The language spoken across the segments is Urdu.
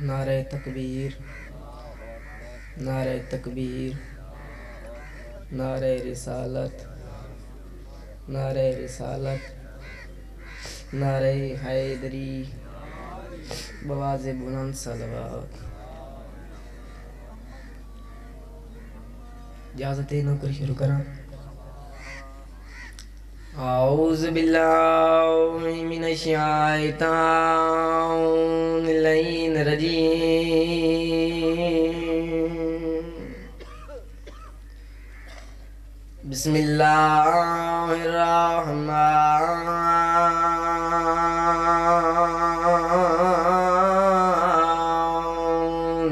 نعرہ تکبیر، نعرہ تکبیر، نعرہ رسالت، نعرہ رسالت، نعرہ حیدری، بواز بلند صلوات۔ اجازت ہے نوکری شروع کرنا۔ اعوذ باللہ من الشیطان اللعین الرجیم، بسم اللہ الرحمن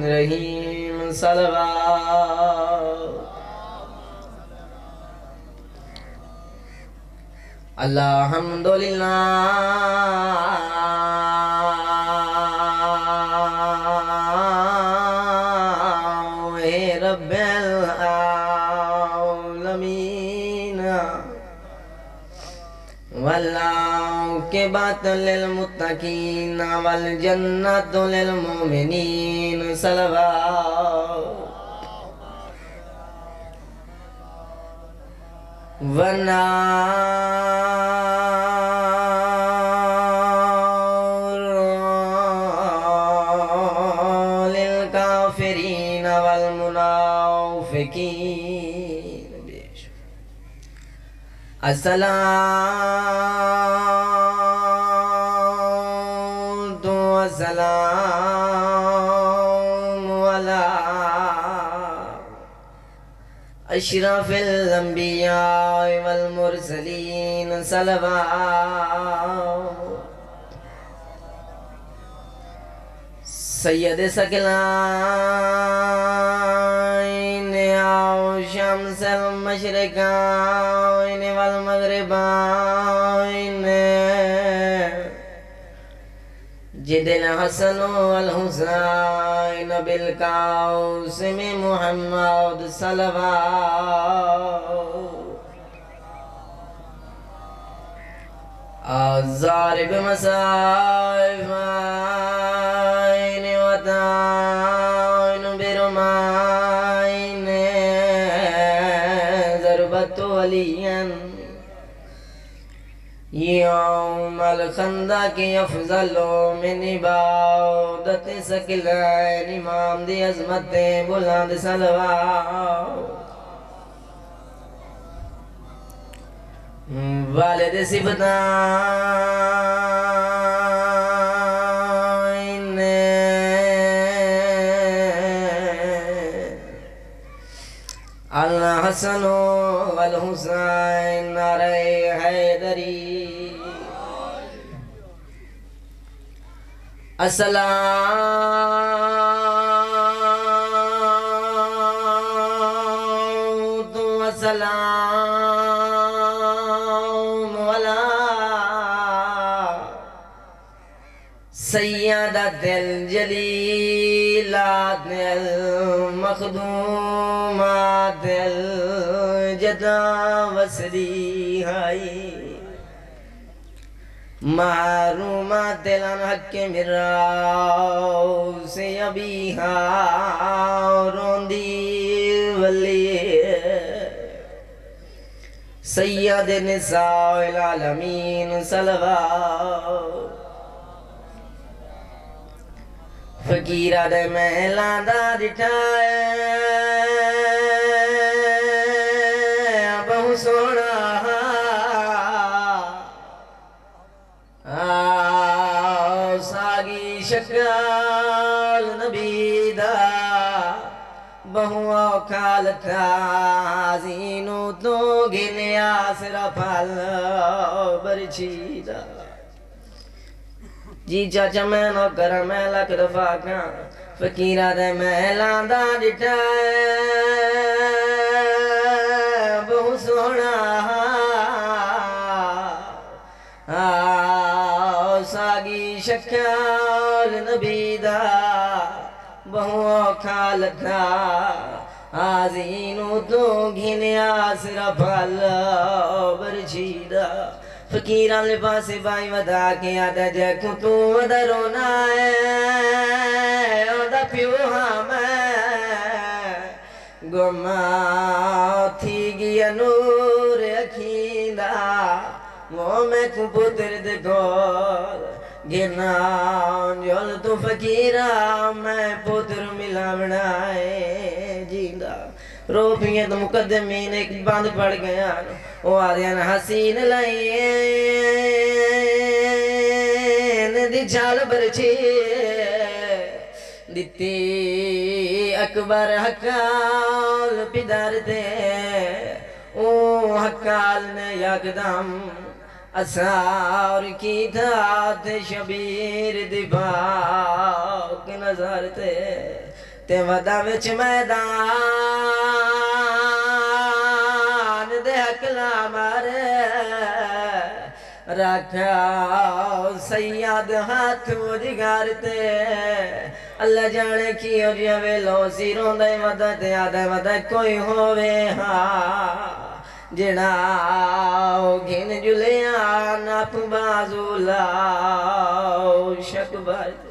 الرحیم، صلوات۔ الحمدللہ رب العالمین، والعاقبۃ للمتقین والجنۃ للمؤمنین، صلوات۔ والنار للکافرین والمنافقین، الصلاۃ والسلام علی اشرف الانبیاء والمرسلین، صلوات۔ سید ثقلین او شمس المشرقین والمغربین، جد الحسن والحسین بالقاسم محمد، صلوات۔ الضارب مسائفین وطائن برمائن، ضربت ولین یوم الخندق افضل من عبادت ثقلین، امام دی عظمت بلند، صلوات۔ والد صفتین الحسن والحسین، نعرہ حیدری۔ الصلاۃ والسلام علی سیدۃ الجلیلات المخدومات الجدا وصریحائی، محرومات الحق من راس ابیہا روندی ولی، سید نساء العالمین، صلوات۔ فقیرہ دے محلان دا دٹھائے بہو سونا، ساگی شکل نبی دا بہو اوکھالتا، زینو تو گنیا صرف برچی دا۔ جی چاچا میں نو کرا میں لکھ دفعہ کھاں، فقیرہ دے محلان دا ڈٹھائے بہو سونا، ساگی شکل نبی دا بہو اوکھالتا، آزینو تو گھنیا صرف اللہ برچی دا، فقیران لباس بائی ودا کے آدھا جیکوں تو ودا رونا ہے آدھا پیو ہاں میں گما تھی گیا نور اکھیندا وہ میں کو پتر دے گول گنا جول تو فقیرہ میں پتر ملا بنائے جیندہ رو پیئے تو مقدمین ایک باندھ پڑ گیا وہ آدھیان حسین لائیں دی جھال برچے دیتی اکبر حقال پیدارتے او حقال نے یکدم اسار کی دھات شبیر دی باق نظرتے تے ودا وچ میدان دے حقلا مارے رکھا سیاد ہاتھ مجھگارتے اللہ جانے کی اور جوے لو سیروں دے ودا تے آدھے ودا کوئی ہووے ہاں جنا گھن جلیاں ناپ بازو لاؤ شک بارتے